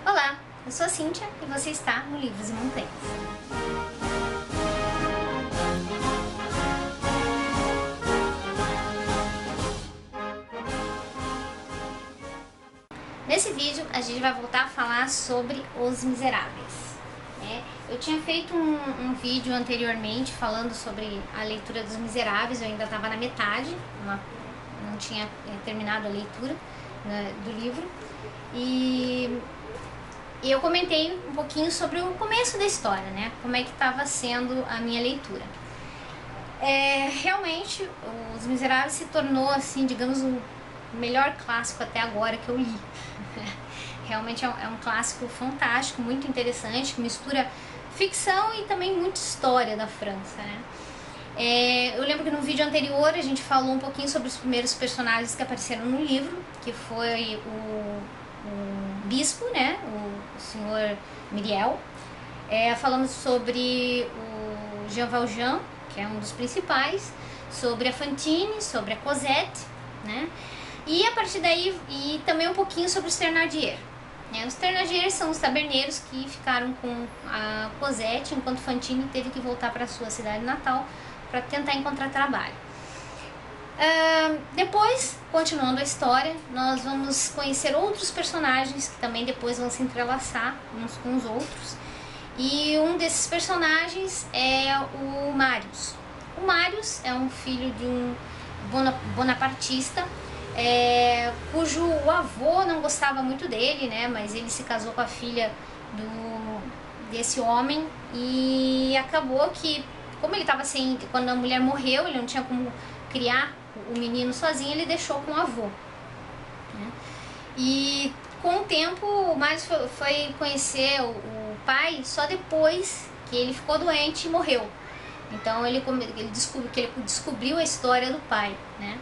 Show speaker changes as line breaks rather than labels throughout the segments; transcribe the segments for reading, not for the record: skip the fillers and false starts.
Olá, eu sou a Cíntia e você está no Livros e Montanhas. Nesse vídeo a gente vai voltar a falar sobre Os Miseráveis. Eu tinha feito um vídeo anteriormente falando sobre a leitura dos Miseráveis, eu ainda estava na metade, não tinha terminado a leitura do livro, e eu comentei um pouquinho sobre o começo da história, né? Como é que estava sendo a minha leitura. Realmente, Os Miseráveis se tornou, assim, digamos, o melhor clássico até agora que eu li. Realmente é um clássico fantástico, muito interessante, que mistura ficção e também muita história da França, né? Eu lembro que no vídeo anterior a gente falou um pouquinho sobre os primeiros personagens que apareceram no livro, que foi o bispo, né? O senhor Myriel. Falamos sobre o Jean Valjean, que é um dos principais, sobre a Fantine, sobre a Cosette, né? E a partir daí, e também um pouquinho sobre os Thénardier. Os Thénardier são os taberneiros que ficaram com a Cosette, enquanto Fantine teve que voltar para sua cidade natal para tentar encontrar trabalho. Depois, continuando a história, nós vamos conhecer outros personagens que também depois vão se entrelaçar uns com os outros. E um desses personagens é o Marius. O Marius é um filho de um bonapartista, cujo avô não gostava muito dele, né? Mas ele se casou com a filha desse homem e acabou que, como ele estava quando a mulher morreu, ele não tinha como criar o menino sozinho, ele deixou com o avô, né? E com o tempo o Marius foi conhecer o pai só depois que ele ficou doente e morreu. Então ele descobriu a história do pai, né?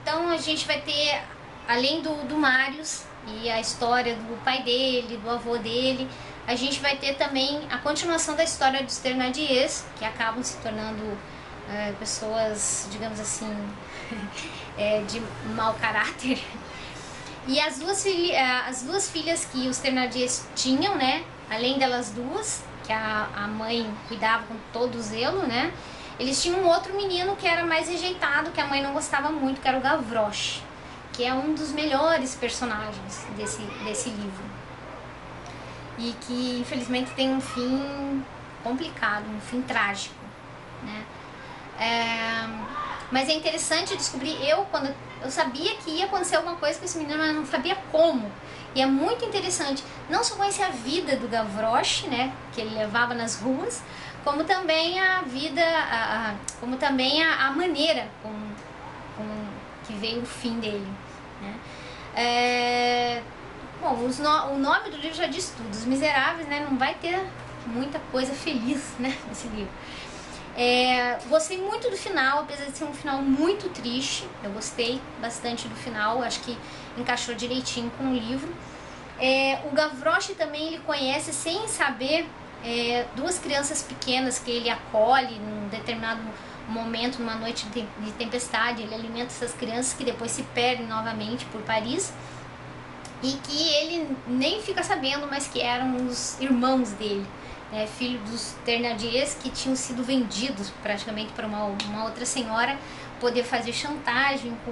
Então a gente vai ter, além do Marius e a história do pai dele, do avô dele, a gente vai ter também a continuação da história dos Thénardiers, que acabam se tornando pessoas, digamos assim, de mau caráter. E as duas filhas que os Thénardiers tinham, né, além delas duas, que a mãe cuidava com todo zelo, né, eles tinham um outro menino que era mais rejeitado, que a mãe não gostava muito, que era o Gavroche, que é um dos melhores personagens desse livro. E que infelizmente tem um fim complicado, um fim trágico, né? Mas é interessante descobrir, quando eu sabia que ia acontecer alguma coisa com esse menino, mas não sabia como. E é muito interessante não só conhecer a vida do Gavroche, né, que ele levava nas ruas, como também a vida, como também a maneira que veio o fim dele, né? Bom, o nome do livro já diz tudo. Os Miseráveis, né, não vai ter muita coisa feliz, né, nesse livro. Gostei muito do final, apesar de ser um final muito triste. Eu gostei bastante do final, acho que encaixou direitinho com o livro. O Gavroche também ele conhece, sem saber, duas crianças pequenas que ele acolhe num determinado momento, numa noite de tempestade. Ele alimenta essas crianças que depois se perdem novamente por Paris e que ele nem fica sabendo, mas que eram os irmãos dele, filho dos Thénardiers, que tinham sido vendidos praticamente para uma outra senhora poder fazer chantagem com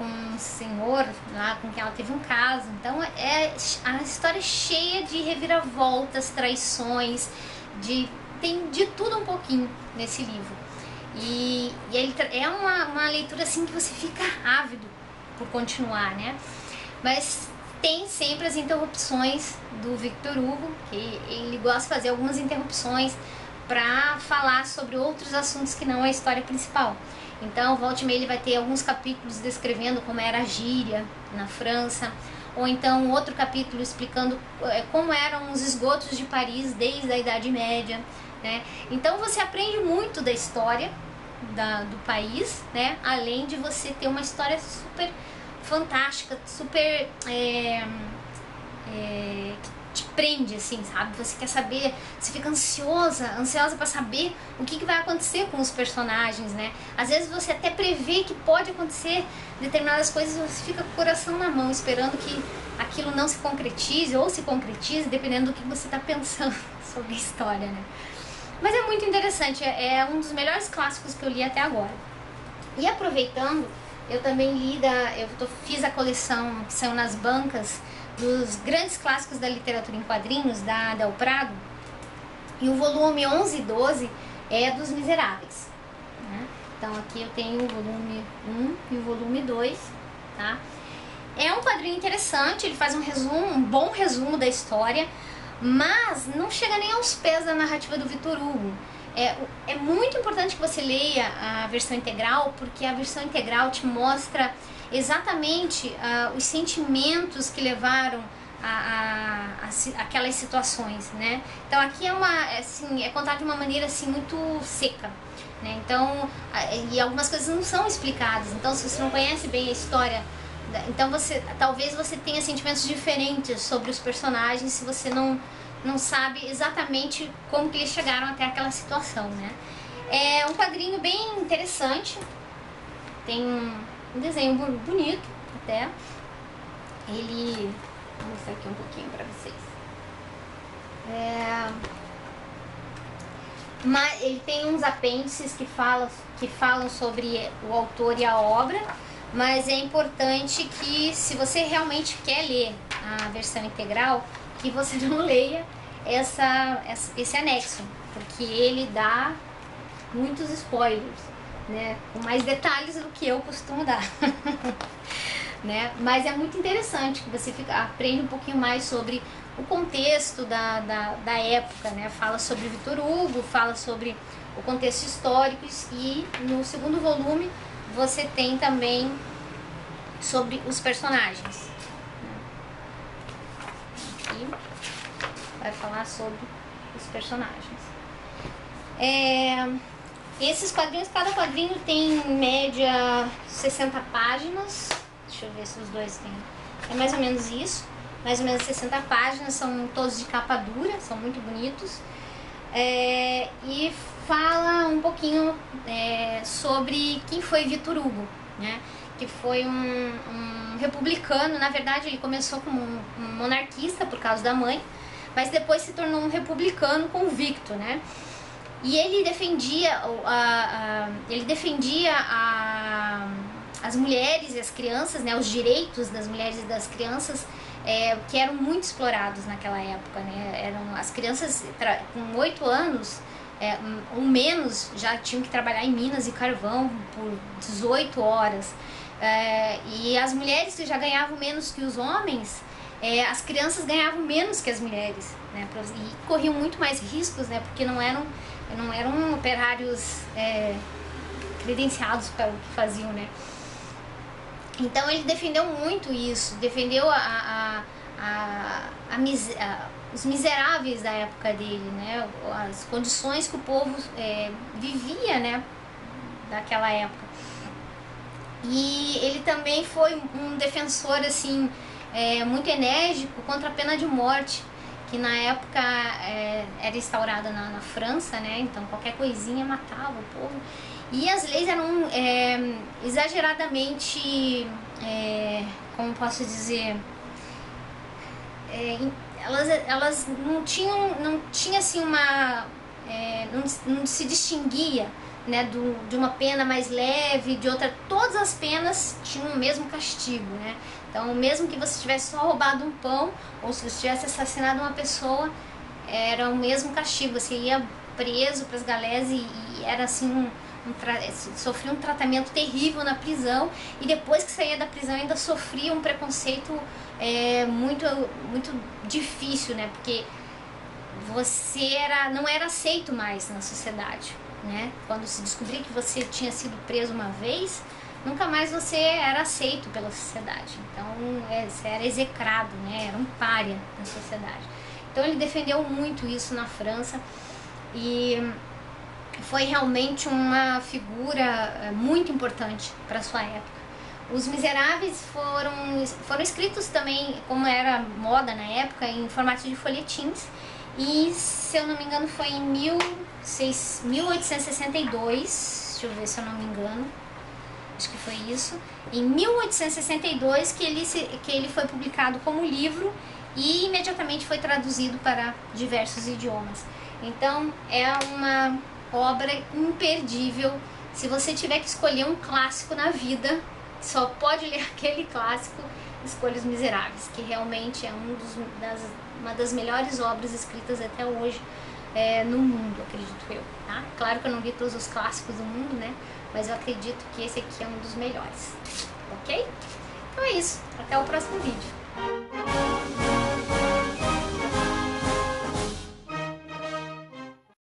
um senhor lá com quem ela teve um caso. Então a história é cheia de reviravoltas, traições, tem de tudo um pouquinho nesse livro. E ele é uma leitura assim que você fica ávido por continuar, né? Mas tem sempre as interrupções do Victor Hugo, que ele gosta de fazer algumas interrupções para falar sobre outros assuntos que não a história principal. Então, volta e meia ele vai ter alguns capítulos descrevendo como era a gíria na França, ou então outro capítulo explicando como eram os esgotos de Paris desde a Idade Média, né? Então você aprende muito da história do país, né? Além de você ter uma história super fantástica, super prende, assim, sabe? Você quer saber, você fica ansiosa para saber o que vai acontecer com os personagens, né? Às vezes você até prevê que pode acontecer determinadas coisas, você fica com o coração na mão, esperando que aquilo não se concretize ou se concretize, dependendo do que você está pensando sobre a história, né? Mas é muito interessante, é um dos melhores clássicos que eu li até agora. E aproveitando, eu também fiz a coleção que saiu nas bancas dos grandes clássicos da literatura em quadrinhos, da Del Prado, e o volume 11 e 12 é dos Miseráveis, né? Então aqui eu tenho o volume 1 e o volume 2, tá? É um quadrinho interessante, ele faz um bom resumo da história, mas não chega nem aos pés da narrativa do Victor Hugo. É muito importante que você leia a versão integral, porque a versão integral te mostra exatamente os sentimentos que levaram aquelas situações, né? Então aqui é contado de uma maneira assim muito seca, né? Então, e algumas coisas não são explicadas. Então, se você não conhece bem a história, então talvez você tenha sentimentos diferentes sobre os personagens se você não sabe exatamente como que eles chegaram até aquela situação, né? É um quadrinho bem interessante, tem um desenho bonito até. Vou mostrar aqui um pouquinho pra vocês. Mas ele tem uns apêndices que falam sobre o autor e a obra, mas é importante que, se você realmente quer ler a versão integral, que você não leia esse anexo, porque ele dá muitos spoilers, né, com mais detalhes do que eu costumo dar. Né? Mas é muito interessante que você aprende um pouquinho mais sobre o contexto da época, né? Fala sobre Victor Hugo, fala sobre o contexto histórico, e no segundo volume você tem também sobre os personagens. Aqui vai falar sobre os personagens. Esses quadrinhos, cada quadrinho tem em média 60 páginas. Deixa eu ver se os dois têm. É mais ou menos isso. Mais ou menos 60 páginas. São todos de capa dura. São muito bonitos. E fala um pouquinho sobre quem foi Victor Hugo, né? Que foi um republicano. Na verdade, ele começou como um monarquista por causa da mãe, mas depois se tornou um republicano convicto, né? E ele defendia as mulheres e as crianças, né, os direitos das mulheres e das crianças, que eram muito explorados naquela época, né? As crianças com 8 anos ou menos já tinham que trabalhar em minas e carvão por 18 horas. E as mulheres que já ganhavam menos que os homens, as crianças ganhavam menos que as mulheres, né? E corriam muito mais riscos, né? Porque não eram operários credenciados para o que faziam, né? Então ele defendeu muito isso, defendeu os miseráveis da época dele, né? As condições que o povo vivia, né? Daquela época. E ele também foi um defensor assim muito enérgico contra a pena de morte, que na época era instaurada na França, né? Então qualquer coisinha matava o povo. E as leis eram exageradamente, como posso dizer, elas não tinha assim não se distinguia, né, de uma pena mais leve, de outra. Todas as penas tinham o mesmo castigo, né? Então, mesmo que você tivesse só roubado um pão, ou se você tivesse assassinado uma pessoa, era o mesmo castigo. Você ia preso para as galés e era assim sofria um tratamento terrível na prisão, e depois que saía da prisão ainda sofria um preconceito muito, muito difícil, né? Porque você não era aceito mais na sociedade, né? Quando se descobria que você tinha sido preso uma vez, nunca mais você era aceito pela sociedade. Então você era execrado, né? Era um pária na sociedade. Então ele defendeu muito isso na França, e foi realmente uma figura muito importante para sua época, Os Miseráveis foram escritos também, como era moda na época, em formato de folhetins. E, se eu não me engano, foi em 1862, deixa eu ver se eu não me engano, acho que foi isso, em 1862 que ele foi publicado como livro e imediatamente foi traduzido para diversos idiomas. Então é uma obra imperdível. Se você tiver que escolher um clássico na vida, só pode ler aquele clássico, escolha Os Miseráveis, que realmente é uma das melhores obras escritas até hoje no mundo, acredito eu, tá? Claro que eu não li todos os clássicos do mundo, né? Mas eu acredito que esse aqui é um dos melhores, ok? Então é isso, até o próximo vídeo.